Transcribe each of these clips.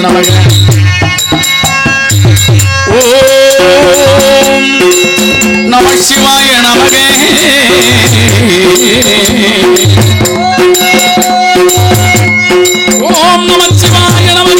நமக. ஓம் நம சிவாய நமக. ஓம் நம சிவாய நமக.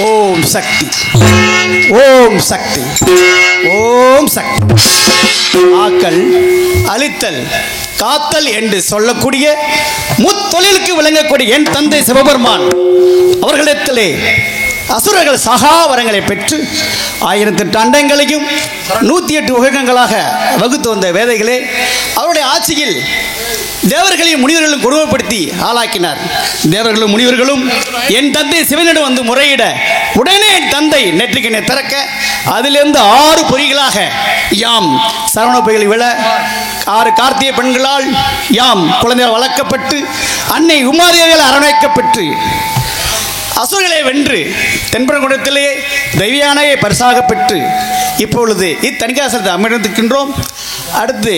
ஓம் சக்தி, ஓம் சக்தி. ஆக்கல், அழித்தல், காத்தல் என்று சொல்லக்கூடிய முத்தொழிலுக்கு விளங்கக்கூடிய என் தந்தை சிவபெருமான் அவர்களிடத்திலே அசுரர்கள் சகா வரங்களை பெற்று 1008 அண்டங்களையும் 108 உலகங்களாக வகுத்து வந்த வேதைகளே அவருடைய ஆட்சியில் தேவர்களையும் முனிவர்களும் கொடுமைப்படுத்தி ஆளாக்கினார். தேவர்களும் முனிவர்களும் என் தந்தை சிவனிடம் வந்து முறையிட உடனே என் தந்தை நெற்றிக்கினை திறக்க அதிலிருந்து 6 பொறிகளாக யாம் சரவண பொய்களை விழ 6 கார்த்திகை பெண்களால் யாம் குழந்தைகள் வளர்க்கப்பட்டு அன்னை உமாதேவியால் அரவணைக்கப்பட்டு அசுரர்களை வென்று தென்பரங்குடத்திலே தெய்வியானையை பரிசாக பெற்று இப்பொழுது இத்தணிகாசனத்தை அமர்ந்திருக்கின்றோம். அடுத்து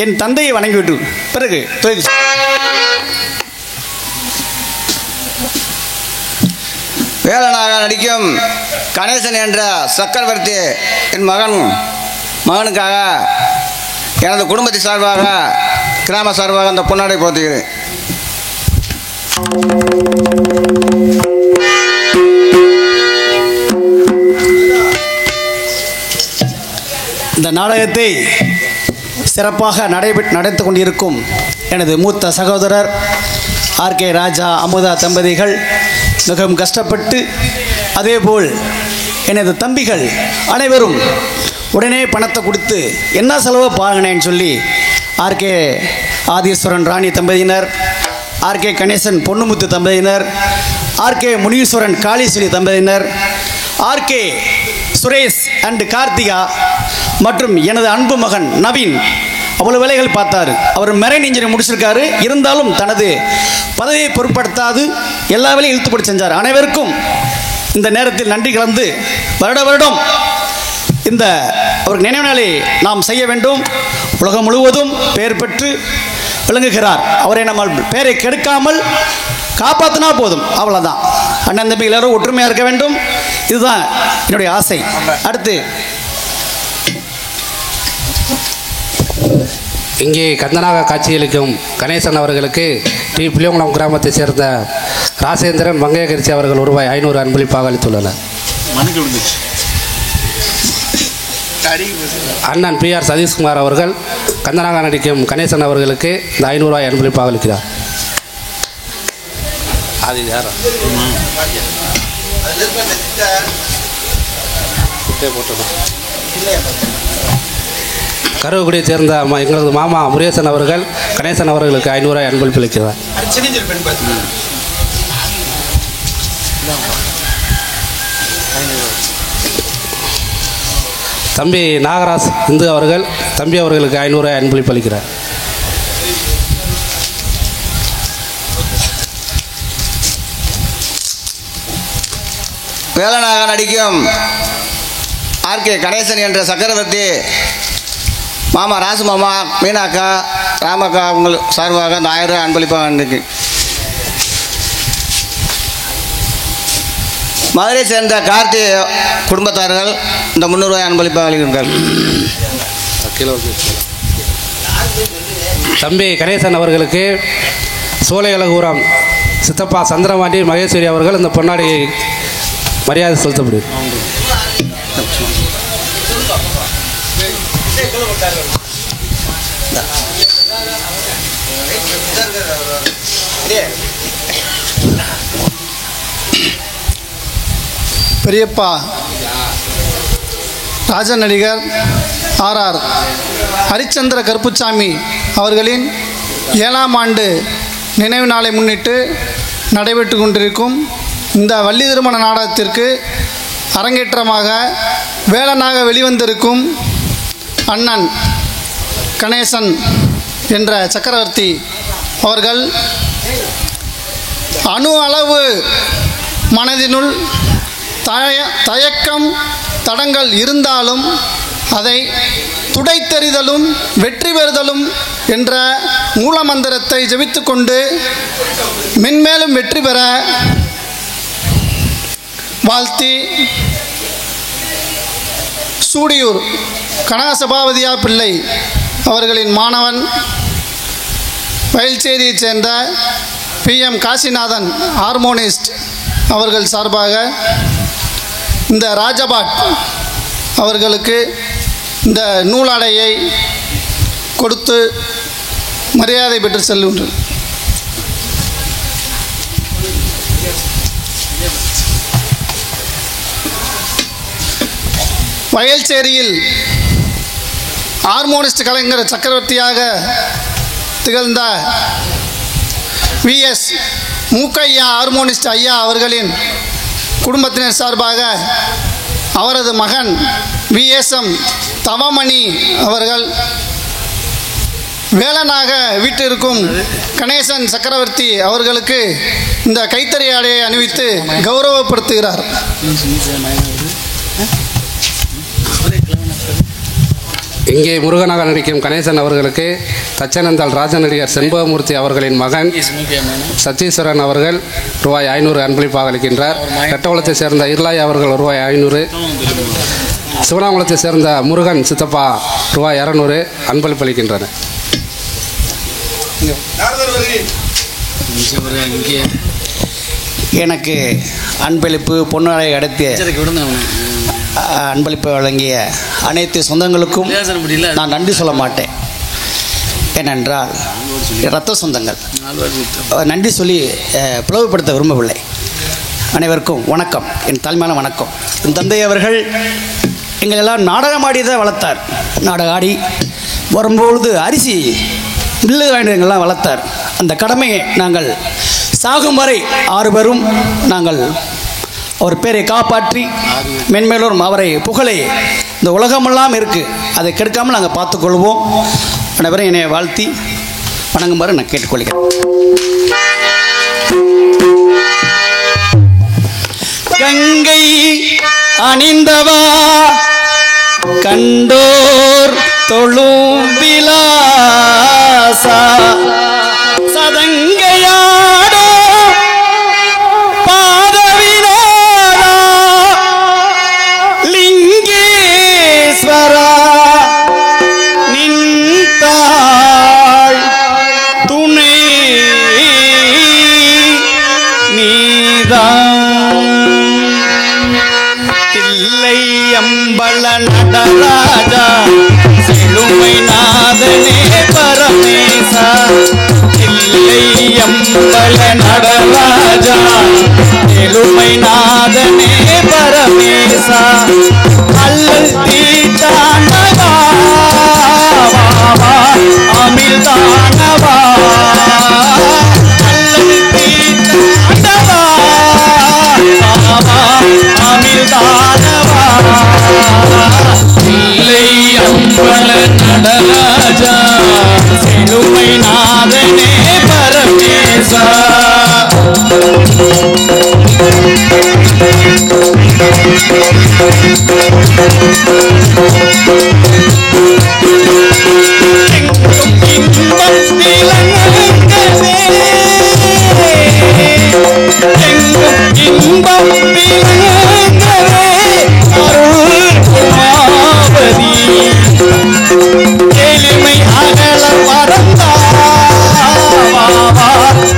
என் தந்தையை வணங்கிவிட்டு பிறகு வேலனாக நடிக்கும் கணேசன் என்ற சக்கரவர்த்தி என் மகனுக்காக எனது குடும்பத்தை சார்பாக கிராம சார்பாக அந்த பொன்னாடை போத்துகிறேன். இந்த நாடகத்தை சிறப்பாக நடந்து கொண்டிருக்கும் எனது மூத்த சகோதரர் ஆர்கே ராஜா அமுதா தம்பதிகள் மிகவும் கஷ்டப்பட்டு, அதேபோல் எனது தம்பிகள் அனைவரும் உடனே பணத்தை கொடுத்து என்ன செலவு பாருங்கன்னு சொல்லி ஆர்கே ஆதீஸ்வரன் ராணி தம்பதியினர், ஆர்கே கணேசன் பொன்னுமுத்து தம்பதியினர், ஆர்கே முனீஸ்வரன் காளீஸ்வரி தம்பதியினர், ஆர்கே சுரேஷ் அண்ட் கார்த்திகா மற்றும் எனது அன்பு மகன் நவீன் அவ்வளவு வேலைகள் பார்த்தாரு. அவர் மெரைன் இன்ஜினியர் முடிச்சிருக்காரு. இருந்தாலும் தனது பதவியை பொருட்படுத்தாது எல்லா வேலையும் இழுத்துப்படி செஞ்சார். அனைவருக்கும் இந்த நேரத்தில் நன்றி கலந்து வருடம் இந்த அவருக்கு நினைவு நாளை நாம் செய்ய வேண்டும். உலகம் முழுவதும் பெயர் பெற்று விளங்குகிறார். அவரை நம்ம பெயரை கெடுக்காமல் காப்பாற்றினா போதும், அவ்வளோதான். அண்ணன் தம்பி எல்லாரும் ஒற்றுமையாக இருக்க வேண்டும். இதுதான் என்னுடைய ஆசை. அடுத்து இங்கே கந்தனாக காட்சியளிக்கும் கணேசன் அவர்களுக்கு டி புளியங்குளம் கிராமத்தை சேர்ந்த ராசேந்திரன் மங்கையகரிசி அவர்கள் ரூபாய் 500 அன்பளிப்பாக அளித்துள்ளனர். அண்ணன் PR சதீஷ்குமார் அவர்கள் கந்தனாக நடிக்கும் கணேசன் அவர்களுக்கு இந்த 500 ரூபாய் அன்பளிப்பாக அளிக்கிறார். அது யார் கருவக்குடியை சேர்ந்த எங்களது மாமா முருகேசன் அவர்கள் கணேசன் அவர்களுக்கு 500 ரூபாய் அன்பளிப்பு அளிக்கிறார். தம்பி நாகராஜ் இந்து அவர்கள் தம்பி அவர்களுக்கு 500 ரூபாய் அன்பளிப்பு அளிக்கிறார். வேலனாக நடிக்கும் ஆர்கே கணேசன் என்ற சக்கரவர்த்தி மாமா ராசு மாமா மீனாக்கா ராமக்கா உங்கள் சார்பாக அந்த 1000 ரூபாய் அன்பளிப்பாக இருக்கு. மதுரை சேர்ந்த கார்த்தி குடும்பத்தார்கள் இந்த 300 ரூபாய் அன்பளிப்பாக அளிக்கிறார்கள். தம்பி கணேசன் அவர்களுக்கு சோலையலகூரம் சித்தப்பா சந்திரமாண்டி மகேஸ்வரி அவர்கள் இந்த பொன்னாடியை மரியாதை செலுத்தப்படுது. பெரியப்பா ராஜ நடிகர் RR ஹரிச்சந்திர கருப்புசாமி அவர்களின் 7ஆம் ஆண்டு நினைவு நாளை முன்னிட்டு நடைபெற்று கொண்டிருக்கும் இந்த வள்ளி திருமண நாடகத்திற்கு அரங்கேற்றமாக வேலனாக வெளிவந்திருக்கும் அண்ணன் கணேசன் என்ற சக்கரவர்த்தி அவர்கள் அணு அளவு மனதினுள் தயக்கம் தடங்கள் இருந்தாலும் அதை துடைத்தெறிதலும் வெற்றி பெறுதலும் என்ற மூலமந்திரத்தை ஜெபித்து கொண்டு மென்மேலும் வெற்றி பெற வாழ்த்தி சூடியூர் கனகசபாபதியா பிள்ளை அவர்களின் மாணவன் வயல்சேரியைச் சேர்ந்த PM காசிநாதன் ஹார்மோனிஸ்ட் அவர்கள் சார்பாக இந்த ராஜபாட் அவர்களுக்கு இந்த நூலாடையை கொடுத்து மரியாதை பெற்று செல்கின்றனர். வயல்சேரியில் ஹார்மோனிஸ்ட் கலைஞர் சக்கரவர்த்தியாக திகழ்ந்த VS மூக்கையா ஹார்மோனிஸ்ட் ஐயா அவர்களின் குடும்பத்தினர் சார்பாக அவரது மகன் VSM தவமணி அவர்கள் வேலனாக வீட்டிற்கும் கணேசன் சக்கரவர்த்தி அவர்களுக்கு இந்த கைத்தறி ஆடையை அணிவித்து கௌரவப்படுத்துகிறார். இங்கே முருகனாக நடிக்கும் கணேசன் அவர்களுக்கு தச்சனந்தாள் ராஜநடிகர் செண்பகமூர்த்தி அவர்களின் மகன் சத்தீஸ்வரன் அவர்கள் ரூபாய் 500 அன்பளிப்பாக அளிக்கின்றார். கட்டவளத்தை சேர்ந்த இருளாய் அவர்கள் ரூபாய் 500, சிவனாங்குளத்தை சேர்ந்த முருகன் சித்தப்பா ரூபாய் 200 அன்பளிப்பு அளிக்கின்றனர். எனக்கு அன்பளிப்பு பொன்னாடை அடுத்து அன்பளிப்பு வழங்கிய அனைத்து சொந்தங்களுக்கும் நான் நன்றி சொல்ல மாட்டேன். ஏனென்றால் இரத்த சொந்தங்கள், நன்றி சொல்லி பிளவுபடுத்த விரும்பவில்லை. அனைவருக்கும் வணக்கம், என் தாழ்மையான வணக்கம். என் தந்தை அவர்கள் எங்களெல்லாம் நாடகமாடி தான் வளர்த்தார். நாடகம் ஆடி வரும்பொழுது அரிசி மில்லு வாங்கினங்கள்லாம் வளர்த்தார். அந்த கடமையை நாங்கள் சாகும் வரை 6 பேரும் நாங்கள் அவர் பேரை காப்பாற்றி மென்மேலும் அவரை புகழை இந்த உலகமெல்லாம் இருக்குது, அதை கெடுக்காமல் நாங்கள் பார்த்துக்கொள்வோம். அனைவரும் என்னை வாழ்த்தி வணங்குமாறு நான் கேட்டுக்கொள்கிறேன். கங்கை அணிந்தவா கண்டோர் தொழும் விலாசா சதங்கையாடோ பாதவினோதா லிங்கேஸ்வரா நின்றாள் துணை நீதான் தில்லை அம்பல நடராஜா செழுமை நாதனே பரமேசா தில்லை அம்பல நடராஜா செழுமை நாதனே பரமேசா அல்லல் தீட்டானவா அமிழ்தானவா அல்லல் தீட்டானவா அமிழ்தானவா தில்லை அம்பல நடராஜா செழுமை நாதனே பரமேசா இன்பம் விளங்கவே அருள் உமாபதி எளிமை அகல பரந்தாவா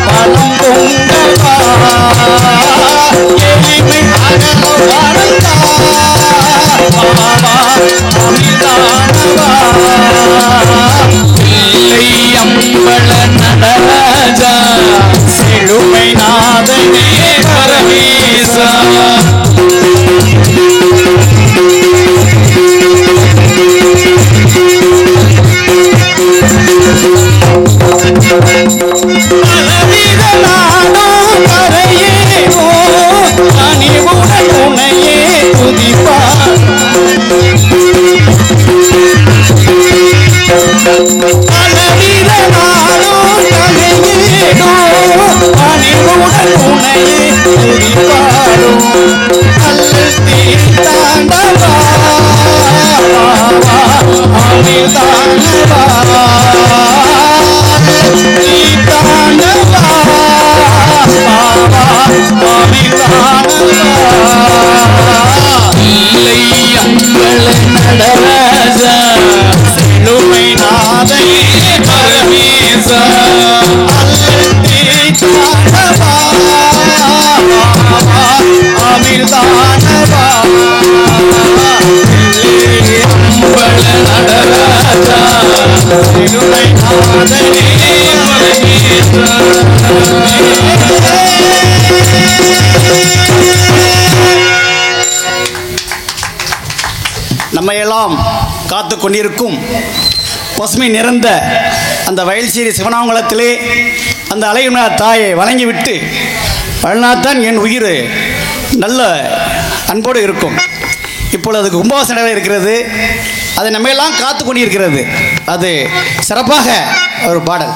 பணம் பொங்கவா எளிமை அகல பரந்தாவா அமிதானவா இல்லை அம்பல நடராஜா செழுமை நாதனே பரமேசா பலவிதனானோ கரையேனோ அணிவுடன் உனையே துதிப்பார் பலவிதனானோ கரையேனோ அணிவுடன் உனையே துதிப்பாரும் அல்லல் தீர்த்தாண்டவா அமிர்தாண்டவா நடராஜா செழுமை நாதனே பரமேசா அமிர்தானவா நடராஜா செழுமை நாதனே நம்மையெல்லாம் காத்து கொண்டிருக்கும் பசுமை நிறைந்த அந்த வயல்சேரி சிவனாங்குளத்திலே அந்த அலையுனா தாயை வணங்கிவிட்டு வழிநாத்தான் என் உயிர் நல்ல அன்போடு இருக்கும். இப்பொழுது அதுக்கு கும்பாசனை இருக்கிறது, அது நம்மையெல்லாம் காத்து கொண்டிருக்கிறது. அது சிறப்பாக ஒரு பாடல்.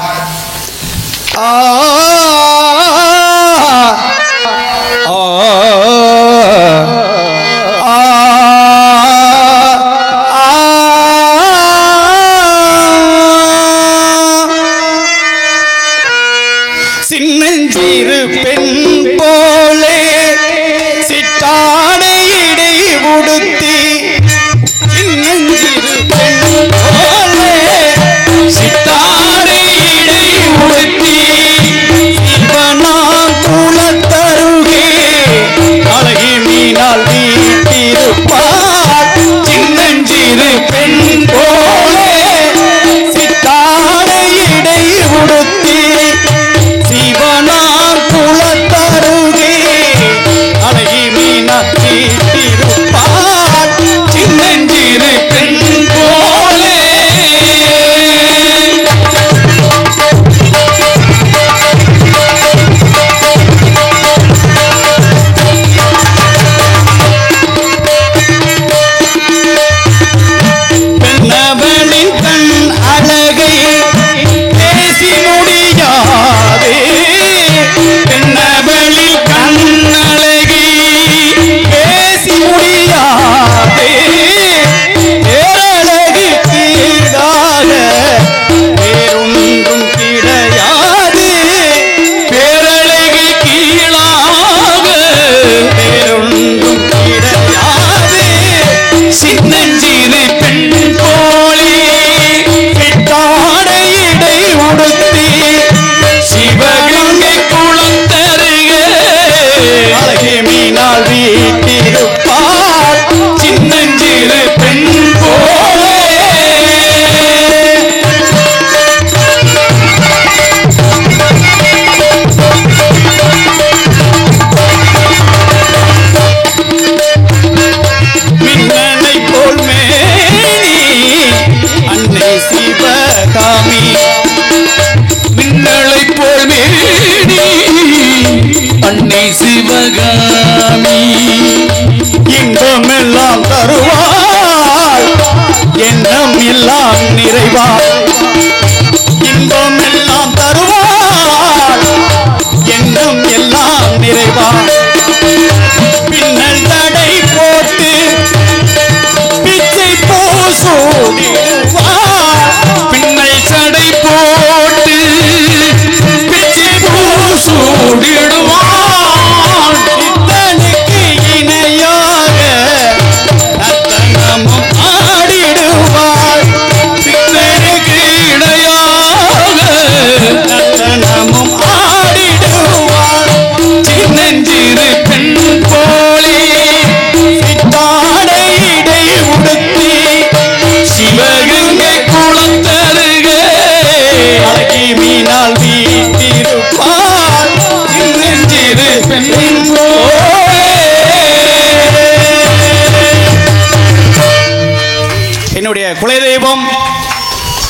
என்னுடைய குலதெய்வம்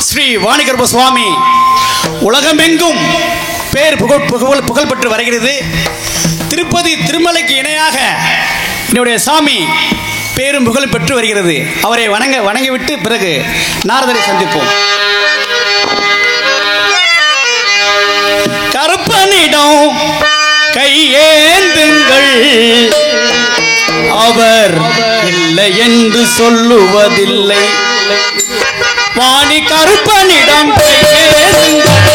ஸ்ரீ வாணிகர்ப சுவாமி உலகமெங்கும் பேர் புகழ் பெற்று வருகிறது. திருப்பதி திருமலைக்கு இணையாக என்னுடைய சாமி பேரும் புகழ் பெற்று வருகிறது. அவரை வணங்கிவிட்டு பிறகு நாரதரை சந்திப்போம். கருப்பனிடம் கையேந்துங்கள், அவர் இல்லை என்று சொல்லுவதில்லை. வாணி கருப்பனிடம் கையேந்துங்கள்,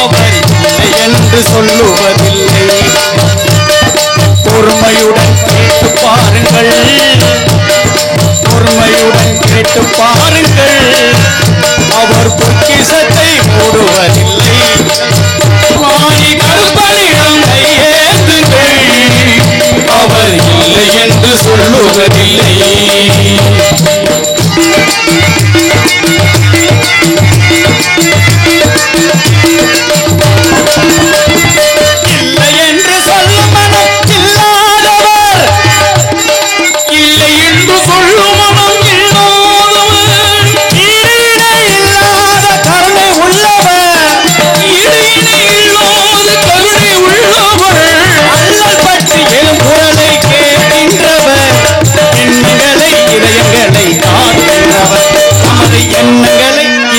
அவர் இல்லை என்று சொல்லுவதில்லை. பொறுமையுடன் கேட்டு பாருங்கள், பொறுமையுடன் கேட்டு பாருங்கள், அவர் பொக்கிஷத்தை மூடுவதில்லை. வாணி கருப்பனிடம் கையேந்துங்கள், அவர் இல்லை என்று சொல்லுவதில்லை.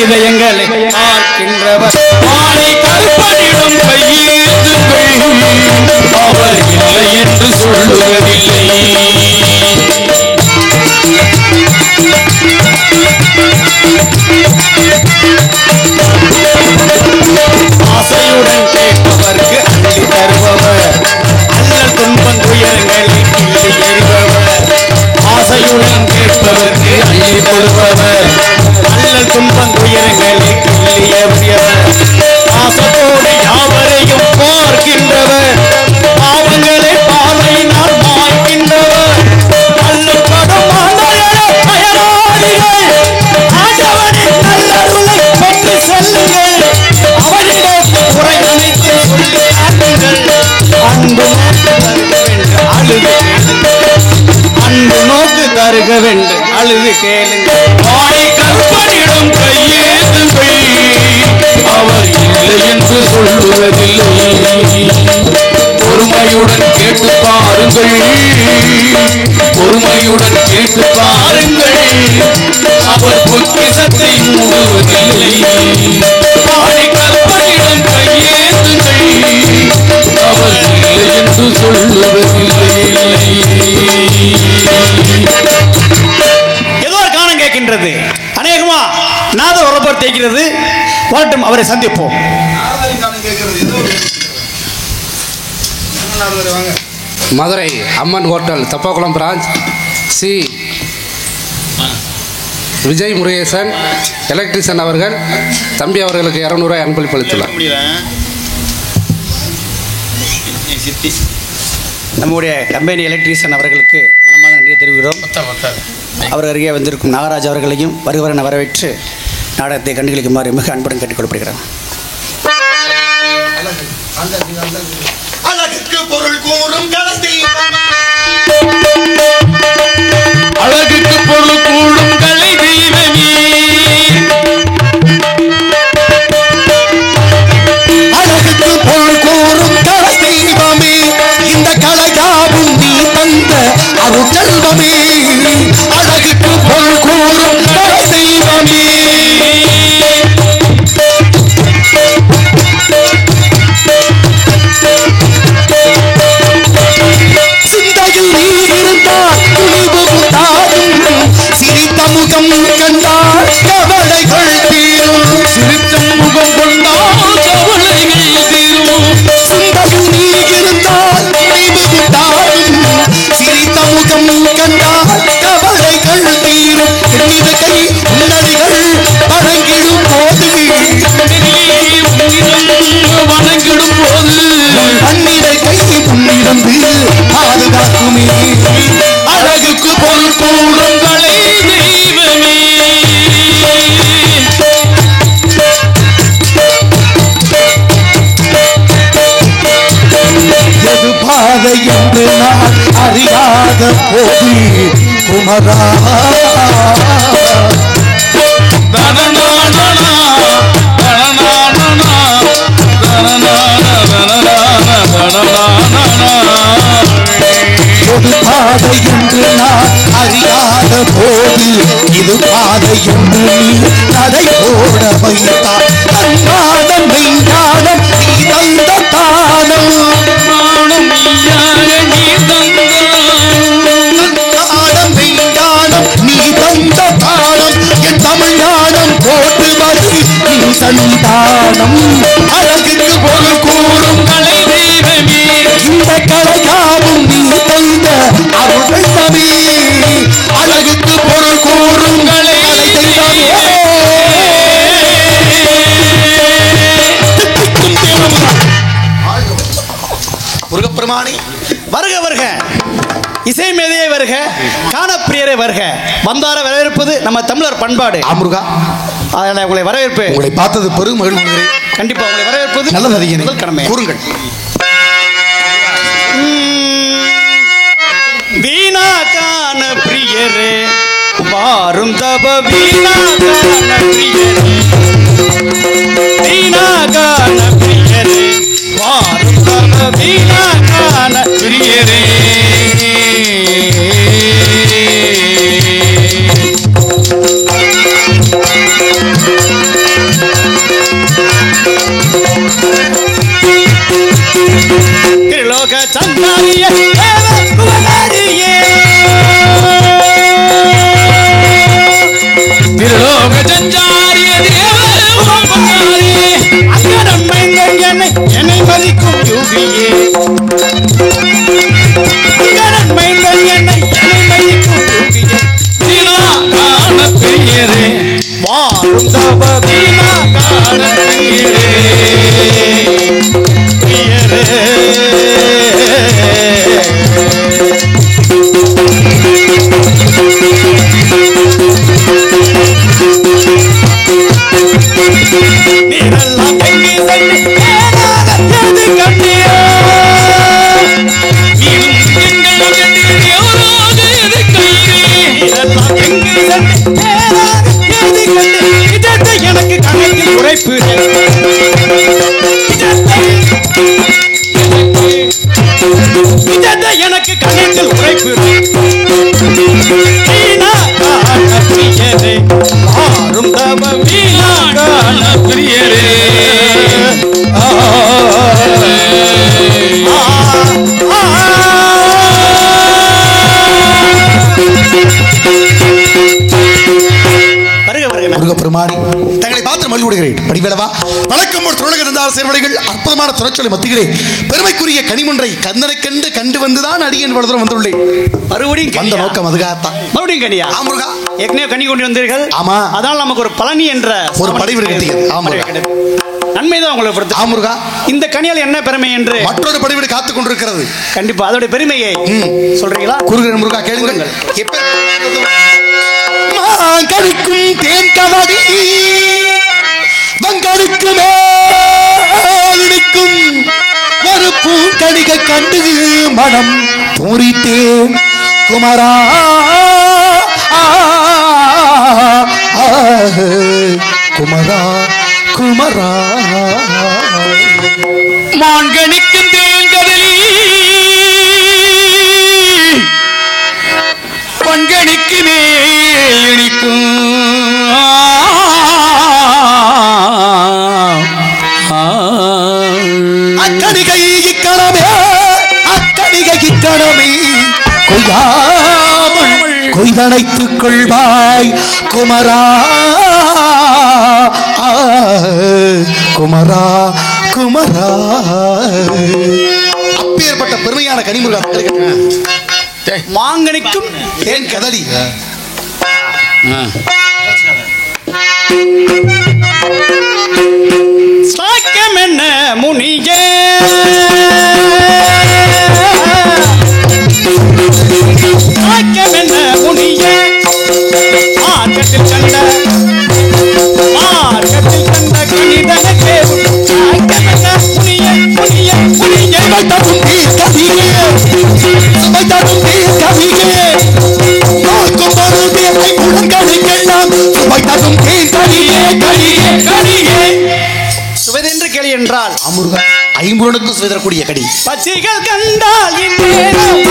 இதயங்களை பார்க்கின்றவர் வாணி கருப்பனிடம் கையேந்துங்கள், அவர் இல்லை என்று சொல்லுவதில்லை. ஆசையுடன் கேட்பவர்க்கு அள்ளி தருபவர், அல்லல் துன்பம் துயரங்களை கிள்ளி எறிபவர். ஆசையுடன் கேட்பவர்க்கு அள்ளி தருபவர், அல்லல் துன்பம் துயரங்களை கிள்ளி எறிபவர். ஆசத்தோடு யாவரையும் பார்க்கின்றவர், பாவங்களை பார்வையினால் மாய்க்கின்றவர். அல்லப்படும் அயராதிகள், ஆண்டவனின் நல்லருளை பெற்று செல்லுங்கள், அவனிடத்து குறை அனைத்து சொல்லி காட்டுங்கள். அன்பு நோக்கு தருக வேண்டும், அழுது கேளுங்கள். வாணி கருப்பனிடம் கையேந்துங்கள், அவர் இல்லை என்று சொல்லுவதில்லை. பொறுமையுடன் கேட்டு பாருங்கள், பொறுமையுடன் கேட்டு பாருங்கள், அவர் பொக்கிஷத்தை மூடுவதில்லை. வாணி கருப்பனிடம் கையேந்துங்கள், அவர் இல்லை என்று சொல்லுவதில்லை. ஏதோ ஒரு காரணம் கேட்கின்றது, அநேகமா நாதர் உறப்பர் தேய்க்கிறது. வரட்டும், அவரை சந்திப்போம். Madurai Amman hotel Teppakulam branch C Vijay Murugesan electrician அவர்கள் தம்பி அவர்களுக்கு 200 ரூபாய் அன்பளிப்பு அளித்துள்ளார். நம்முடைய கம்பெனி எலக்ட்ரிஷியன் அவர்களுக்கு மனமார்ந்த நன்றியை தெரிவிக்கிறோம். அவர் அருகே வந்திருக்கும் நாகராஜ் அவர்களையும் வருவரென வரவேற்று நாடகத்தை கண்டுகளிக்குமாறு மிக அன்புடன் கேட்டுக்கொள்ளப்படுகிறார். அழகுக்கு பொருள் கூறும் அழகுக்கு பொருள் கூடும் கலை தெய்வமே, அழகுக்கு பொருள் கூறும் கலை தெய்வமே, இந்த கலையாவும் நீ தந்த அருட்செல்வமே. அழகுக்கு பொருள் கூறும் கலை தெய்வமே, சிந்தையில் நீ இருந்தால் துணிவு உண்டாகும், சிரித்த முகம் கண்டால் கவலைகள் தீரும். சிரித்த முகம் கொண்டால் கவலைகள் தீரும். சிந்தையில் நீ இருந்தால் துணிவு உண்டாகும், சிரித்த முகம் கண்டால் கவலைகள் தீரும். எண்ணித கை உன்னடிகள் வணங்கிடும் போது, வணங்கிடும் போது அந்நித கை உன்னிடந்து பாதுகாக்குமே. அழகுக்கு பொருள் கூடும் கலை தெய்வமே. எது பாதை என்று நான் அறியாத போது குமரா இது பாதை என்று நீ நடை போட வைத்தார் கண்ணாடம் மெய்ஞானம் நீ தந்த தானம் நானும் நீயாக நீ கண்ணாடம் மெய்ஞானம் நீ தந்த தானம் என் தமிழ்நாடம் போட்டு வரை நீ சந்தானம் அழகுக்கு பொருள் கூறும் கலை தெய்வமே இந்த கலையாவும் நீ தந்த அருள் தமே அழகுக்கு பொருள் கூறும் கலை தெய்வமே முருகப்பெருமானே வருக வருக இசை மேதையை வருக காணப்பிரியரை வருக வந்தார வரவேற்பது நம்ம தமிழர் பண்பாடு முருகா அதனால உங்களை வரவேற்பேன். உங்களை பார்த்தது பெரும் மகிழ்வு. கண்டிப்பா உங்களை வரவேற்பது நல்லது அதிகம் முதல் கடமை. கூறுங்கள். வீணா காண பிரியரே வாரும் தப வீணா காண பிரியரே வீணா காண பிரியரே வாரும் தப வீணா காண பிரியரே திருலோக சந்தாரிய திருலோக சஞ்சாரிய என்னை மதிக்கும் யோகியே என்னை மதிக்கும் யோகியே வீணா காண பிரியரே வாரும் தவ வீணா காண பிரியரே நீரெல்லாம் எங்கே சென்று எது கண்டியோ நீரெல்லாம் எங்கே சென்று எது கண்டு இதத்தை எனக்கு கணக்கில் உரைப்பு இதத்தை எனக்கு கணக்கில் உரைப்பு வீணா காண பிரியரே வாரும் தவ வீணா காண பிரியரே முருகப்பெருமானி தங்களை பார்த்து மகிழ்வுடுகிறேன். படிவேலவா வழக்கம் ஒரு தொழிலக இருந்தால் செயல்படைகள் அற்புதமான துறைச்சொலை மத்திகளே பெருமைக்குரிய கனிமொன்றை கந்தனை கண்டு வந்துதான் அடியேன் வளர்ந்து வந்துள்ளேன். மறுபடியும் வந்த நோக்கம் அதுக்காகத்தான். மறுபடியும் கனியா முருகா ஏற்கனவே கனி கொண்டு வந்தீர்கள். ஆமா. அதனால் நமக்கு ஒரு பழனி என்ற ஒரு படைவீடு கட்டியது. நன்மைதான் உங்களை பொறுத்து. முருகா இந்த கனியால் என்ன பெருமை என்று மற்றொரு படைவீடு காத்துக் கொண்டிருக்கிறது. கண்டிப்பா அதோட பெருமையை சொல்றீங்களா? கூறுகிறேன் முருகா, கேளுங்கள். மாங்கடிக்கும் தேன் கவடி வங்கடிக்கு மேலிக்கும் ஒரு பூங்கடிகை கண்டு மனம் பூரித்தேன் குமரா குமரா குமரா மான்கணிக்கும் தேங்கதலி பண்கணிக்கு மேலிக்கும் அக்கடிகை இக்கணமே அக்கடிகை இக்கணமே கொய்யாமல் கொய்தனைத்துக் கொள்வாய் குமரா குமரா குமரா. அப்பேற்பட்ட பெருமையான கனிமுருகா மாங்கனிக்கும் தேன் கதலி சாக்கியம் என்ன முனியே சாக்கியம் என்ன முனியே மார்க்கத்தில் கண்ட கணிதனக்கே சாக்கியம் என்ன முனியே முனியே முனியே தரும் கவியே சுமை தரும் கவியே நோக்கும் பொருள் முழங்கடிக்கலாம் சுமை தரும் கவியே கவியே கவியே சுவதென்று கேள்வி என்றால் அமுருகா ஐம்பொருளுக்கும் சுவதரக்கூடிய கடி பச்சைகள் கண்டால் இந்நேரம்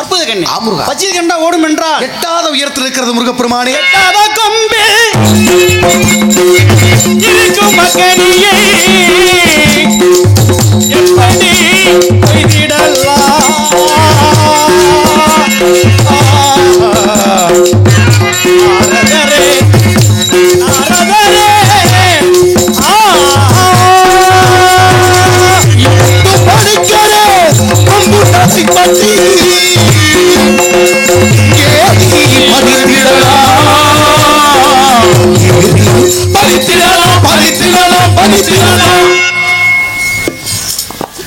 அற்புத கண்ணி. முருகா. பச்சை கண்டா ஓடும் என்றால் எட்டாத உயரத்தில் இருக்கிறது முருகப்பெருமானே. எட்டாத கொம்பே இருக்கும் மக்களியே எப்படி கொய்திடலாம். நாரதரே நாரதரே படிக்கிறே கொம்புட்டாசி பட்டி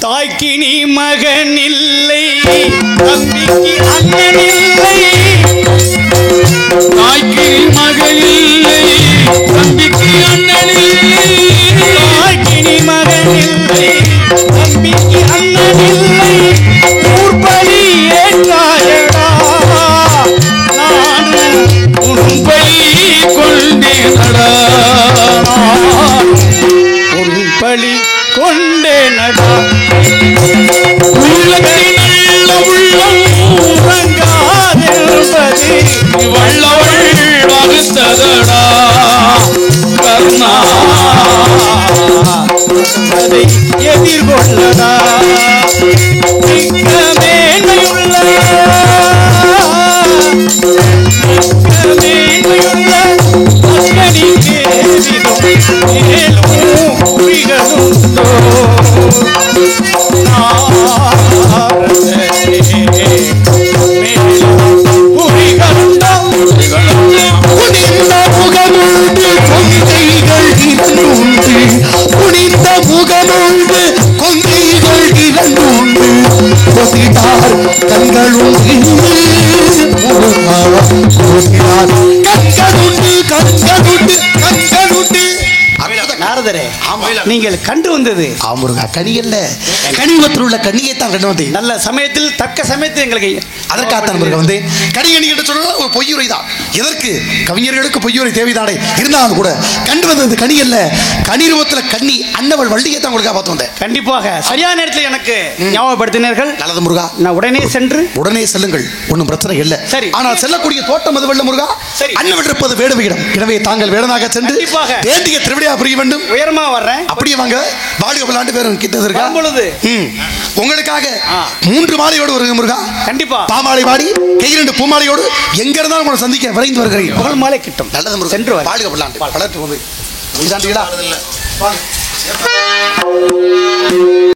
தாய்க்கு நீ மகன் இல்லை, தம்பிக்கு அண்ணன் இல்லை. தாய்க்கு மகள் இல்லை, தம்பிக்கு அண்ணன் இல்லை. தாய்க்கு நீ மகன் இல்லை, தம்பிக்கு அண்ணன் இல்லை. ஊர்பலி ஏற்றாயடா நானும் உன் பலி கொண்டேனடா, உன் பலி கொண்டேனடா. உள்ளத்தில் நல்ல உள்ளம் உறங்காதென்பது வல்லவள் வகுத்ததடா கர்ணா. அதை எதிர்கொள்ளடா மிக்க மேன்மையுள்ள மக்களின் மேலும் குறிகளுண்டோ. புனித முகமுண்டு கொங்கைகள் இரண்டுண்டு, புனித முகமுண்டு கொங்கைகள் இரண்டுண்டு, கொதிடார் கண்களுண்டு கொதிடார் கண்களுண்டு கண்களுண்டு கண்களுண்டு. நாரதரே, நீங்கள் கண்டு வந்தது முருகா கனி அல்ல, கனிவத்தில் உள்ள கண்ணியை தான் கண்டு வந்தேன். நல்ல சமயத்தில் தக்க சமயத்தில் எங்களுக்கு அதற்காகத்தான் முருகா வந்து கனி என்று சொல்ல ஒரு பொய்யுரை தான். எதற்கு கவிஞர்களுக்கு பொய்யுரை தேவைதானே, இருந்தாலும் கூட கண்டு வந்தது கனி அல்ல, கனி ரூபத்தில் கண்ணி அன்னவள் வள்ளியை தான் உங்களுக்காக பார்த்து வந்தேன். கண்டிப்பாக சரியான நேரத்தில் எனக்கு ஞாபகப்படுத்தினீர்கள். நல்லது முருகா, நான் உடனே சென்று உடனே செல்லுங்கள், ஒன்றும் பிரச்சனை இல்லை. சரி. ஆனால் செல்லக்கூடிய தோட்டம் அது வெள்ள முருகா, சரி. அன்னவள் இருப்பது வேடுவிடம். எனவே தாங்கள் வேடனாக சென்று கண்டிப்பாக. வேண்டிய திருவிடையா புரிய வேண்டும். உயரமா வர்றேன். அப்படியே வாங்க, வாழ்க பல்லாண்டு பேரும் கிட்டது இருக்கா வரும்பொழுது உங்களுக்காக 3 மாலையோடு வருங்க முருகா. கண்டிப்பா பாமாலை வாடி கையில் 2 பூமாலையோடு எங்க இருந்தாலும் உங்களை சந்திக்க விரைந்து வருகிறீர்கள். புகழ் மாலை கிட்டும். நல்லது முருகா, சென்று வர. வாழ்க பல்லாண்டு வளர்த்து வந்து